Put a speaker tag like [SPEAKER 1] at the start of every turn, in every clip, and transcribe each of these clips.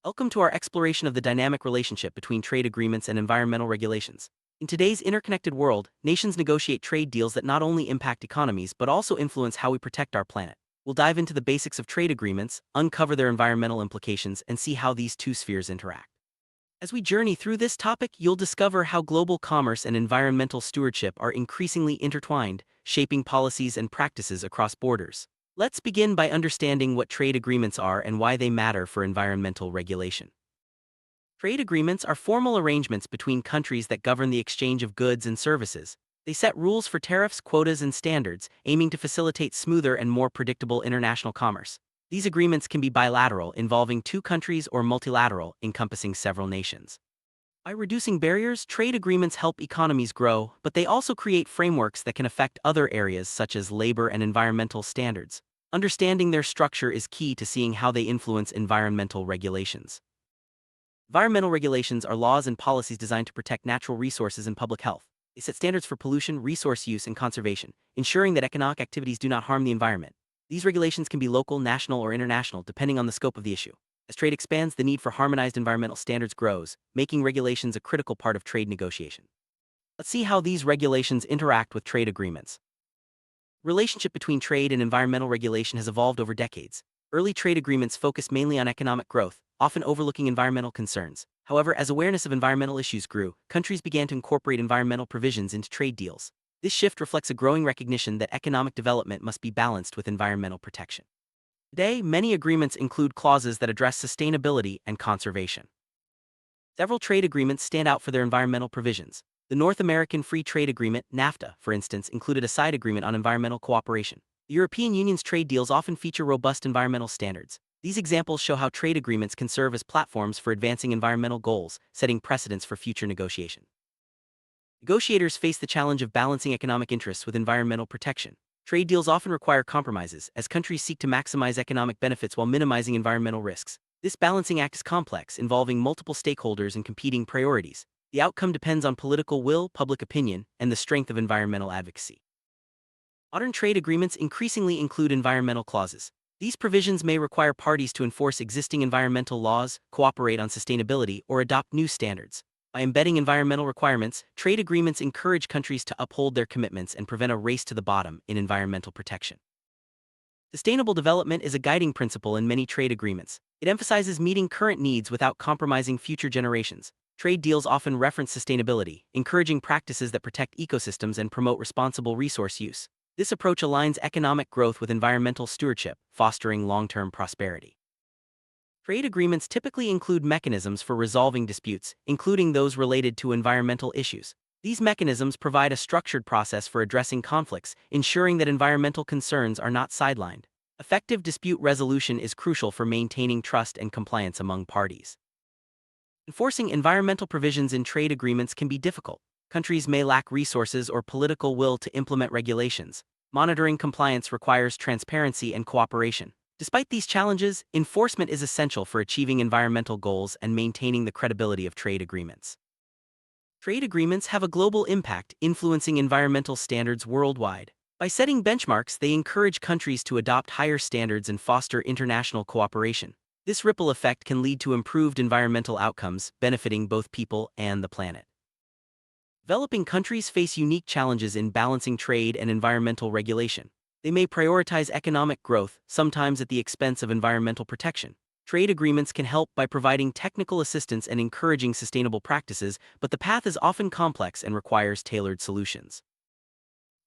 [SPEAKER 1] Welcome to our exploration of the dynamic relationship between trade agreements and environmental regulations. In today's interconnected world, nations negotiate trade deals that not only impact economies but also influence how we protect our planet. We'll dive into the basics of trade agreements, uncover their environmental implications, and see how these two spheres interact. As we journey through this topic, you'll discover how global commerce and environmental stewardship are increasingly intertwined, shaping policies and practices across borders. Let's begin by understanding what trade agreements are and why they matter for environmental regulation. Trade agreements are formal arrangements between countries that govern the exchange of goods and services. They set rules for tariffs, quotas, and standards, aiming to facilitate smoother and more predictable international commerce. These agreements can be bilateral, involving two countries, or multilateral, encompassing several nations. By reducing barriers, trade agreements help economies grow, but they also create frameworks that can affect other areas such as labor and environmental standards. Understanding their structure is key to seeing how they influence environmental regulations. Environmental regulations are laws and policies designed to protect natural resources and public health. They set standards for pollution, resource use, and conservation, ensuring that economic activities do not harm the environment. These regulations can be local, national, or international, depending on the scope of the issue. As trade expands, the need for harmonized environmental standards grows, making regulations a critical part of trade negotiation. Let's see how these regulations interact with trade agreements. Relationship between trade and environmental regulation has evolved over decades. Early trade agreements focused mainly on economic growth, often overlooking environmental concerns. However, as awareness of environmental issues grew, countries began to incorporate environmental provisions into trade deals. This shift reflects a growing recognition that economic development must be balanced with environmental protection. Today, many agreements include clauses that address sustainability and conservation. Several trade agreements stand out for their environmental provisions. The North American Free Trade Agreement, NAFTA, for instance, included a side agreement on environmental cooperation. The European Union's trade deals often feature robust environmental standards. These examples show how trade agreements can serve as platforms for advancing environmental goals, setting precedents for future negotiation. Negotiators face the challenge of balancing economic interests with environmental protection. Trade deals often require compromises, as countries seek to maximize economic benefits while minimizing environmental risks. This balancing act is complex, involving multiple stakeholders and competing priorities. The outcome depends on political will, public opinion, and the strength of environmental advocacy. Modern trade agreements increasingly include environmental clauses. These provisions may require parties to enforce existing environmental laws, cooperate on sustainability, or adopt new standards. By embedding environmental requirements, trade agreements encourage countries to uphold their commitments and prevent a race to the bottom in environmental protection. Sustainable development is a guiding principle in many trade agreements. It emphasizes meeting current needs without compromising future generations. Trade deals often reference sustainability, encouraging practices that protect ecosystems and promote responsible resource use. This approach aligns economic growth with environmental stewardship, fostering long-term prosperity. Trade agreements typically include mechanisms for resolving disputes, including those related to environmental issues. These mechanisms provide a structured process for addressing conflicts, ensuring that environmental concerns are not sidelined. Effective dispute resolution is crucial for maintaining trust and compliance among parties. Enforcing environmental provisions in trade agreements can be difficult. Countries may lack resources or political will to implement regulations. Monitoring compliance requires transparency and cooperation. Despite these challenges, enforcement is essential for achieving environmental goals and maintaining the credibility of trade agreements. Trade agreements have a global impact, influencing environmental standards worldwide. By setting benchmarks, they encourage countries to adopt higher standards and foster international cooperation. This ripple effect can lead to improved environmental outcomes, benefiting both people and the planet. Developing countries face unique challenges in balancing trade and environmental regulation. They may prioritize economic growth, sometimes at the expense of environmental protection. Trade agreements can help by providing technical assistance and encouraging sustainable practices, but the path is often complex and requires tailored solutions.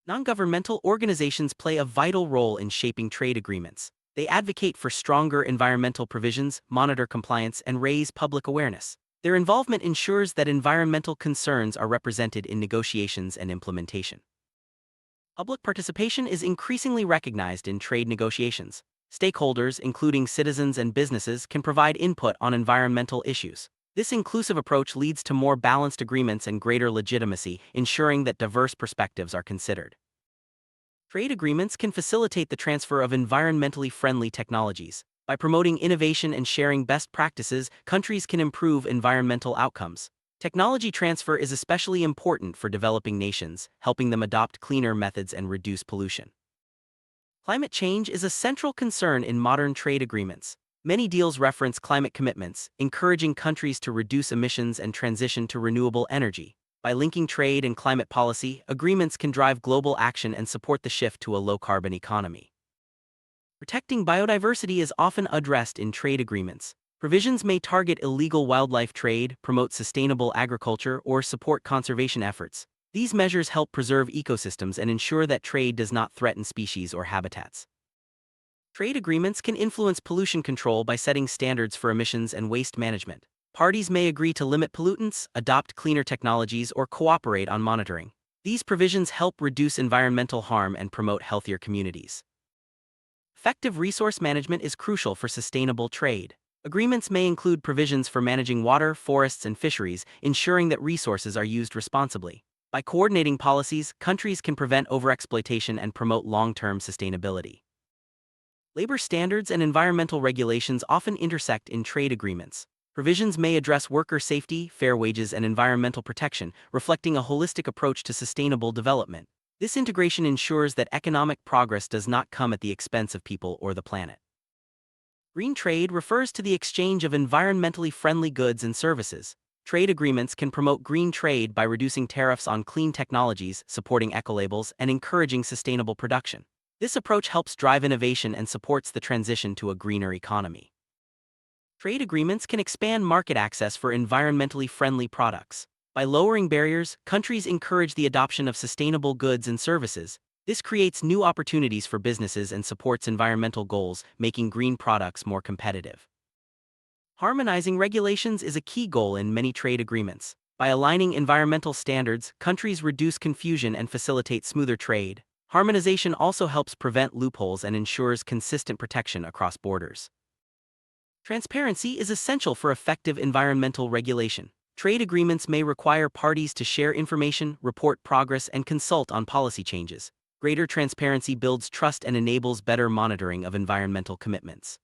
[SPEAKER 1] Non-governmental organizations play a vital role in shaping trade agreements. They advocate for stronger environmental provisions, monitor compliance, and raise public awareness. Their involvement ensures that environmental concerns are represented in negotiations and implementation. Public participation is increasingly recognized in trade negotiations. Stakeholders, including citizens and businesses, can provide input on environmental issues. This inclusive approach leads to more balanced agreements and greater legitimacy, ensuring that diverse perspectives are considered. Trade agreements can facilitate the transfer of environmentally friendly technologies. By promoting innovation and sharing best practices, countries can improve environmental outcomes. Technology transfer is especially important for developing nations, helping them adopt cleaner methods and reduce pollution. Climate change is a central concern in modern trade agreements. Many deals reference climate commitments, encouraging countries to reduce emissions and transition to renewable energy. By linking trade and climate policy, agreements can drive global action and support the shift to a low-carbon economy. Protecting biodiversity is often addressed in trade agreements. Provisions may target illegal wildlife trade, promote sustainable agriculture, or support conservation efforts. These measures help preserve ecosystems and ensure that trade does not threaten species or habitats. Trade agreements can influence pollution control by setting standards for emissions and waste management. Parties may agree to limit pollutants, adopt cleaner technologies, or cooperate on monitoring. These provisions help reduce environmental harm and promote healthier communities. Effective resource management is crucial for sustainable trade. Agreements may include provisions for managing water, forests, and fisheries, ensuring that resources are used responsibly. By coordinating policies, countries can prevent overexploitation and promote long-term sustainability. Labor standards and environmental regulations often intersect in trade agreements. Provisions may address worker safety, fair wages, and environmental protection, reflecting a holistic approach to sustainable development. This integration ensures that economic progress does not come at the expense of people or the planet. Green trade refers to the exchange of environmentally friendly goods and services. Trade agreements can promote green trade by reducing tariffs on clean technologies, supporting ecolabels, and encouraging sustainable production. This approach helps drive innovation and supports the transition to a greener economy. Trade agreements can expand market access for environmentally friendly products. By lowering barriers, countries encourage the adoption of sustainable goods and services. This creates new opportunities for businesses and supports environmental goals, making green products more competitive. Harmonizing regulations is a key goal in many trade agreements. By aligning environmental standards, countries reduce confusion and facilitate smoother trade. Harmonization also helps prevent loopholes and ensures consistent protection across borders. Transparency is essential for effective environmental regulation. Trade agreements may require parties to share information, report progress, and consult on policy changes. Greater transparency builds trust and enables better monitoring of environmental commitments.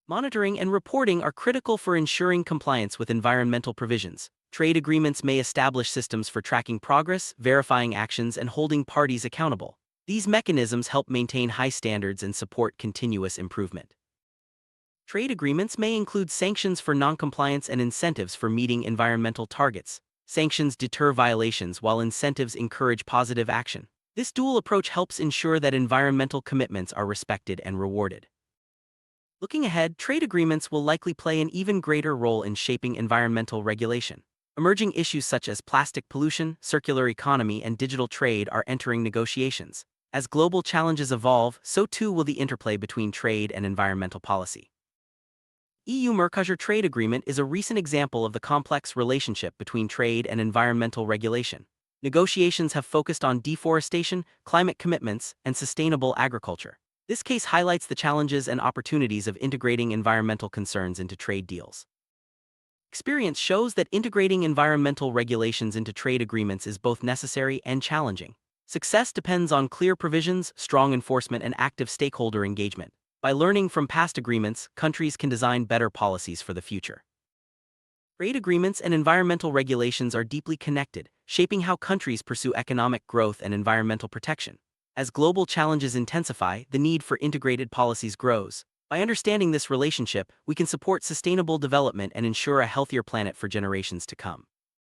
[SPEAKER 1] Monitoring and reporting are critical for ensuring compliance with environmental provisions. Trade agreements may establish systems for tracking progress, verifying actions, and holding parties accountable. These mechanisms help maintain high standards and support continuous improvement. Trade agreements may include sanctions for noncompliance and incentives for meeting environmental targets. Sanctions deter violations while incentives encourage positive action. This dual approach helps ensure that environmental commitments are respected and rewarded. Looking ahead, trade agreements will likely play an even greater role in shaping environmental regulation. Emerging issues such as plastic pollution, circular economy, and digital trade are entering negotiations. As global challenges evolve, so too will the interplay between trade and environmental policy. EU-Mercosur trade agreement is a recent example of the complex relationship between trade and environmental regulation. Negotiations have focused on deforestation, climate commitments, and sustainable agriculture. This case highlights the challenges and opportunities of integrating environmental concerns into trade deals. Experience shows that integrating environmental regulations into trade agreements is both necessary and challenging. Success depends on clear provisions, strong enforcement, and active stakeholder engagement. By learning from past agreements, countries can design better policies for the future. Trade agreements and environmental regulations are deeply connected, shaping how countries pursue economic growth and environmental protection. As global challenges intensify, the need for integrated policies grows. By understanding this relationship, we can support sustainable development and ensure a healthier planet for generations to come.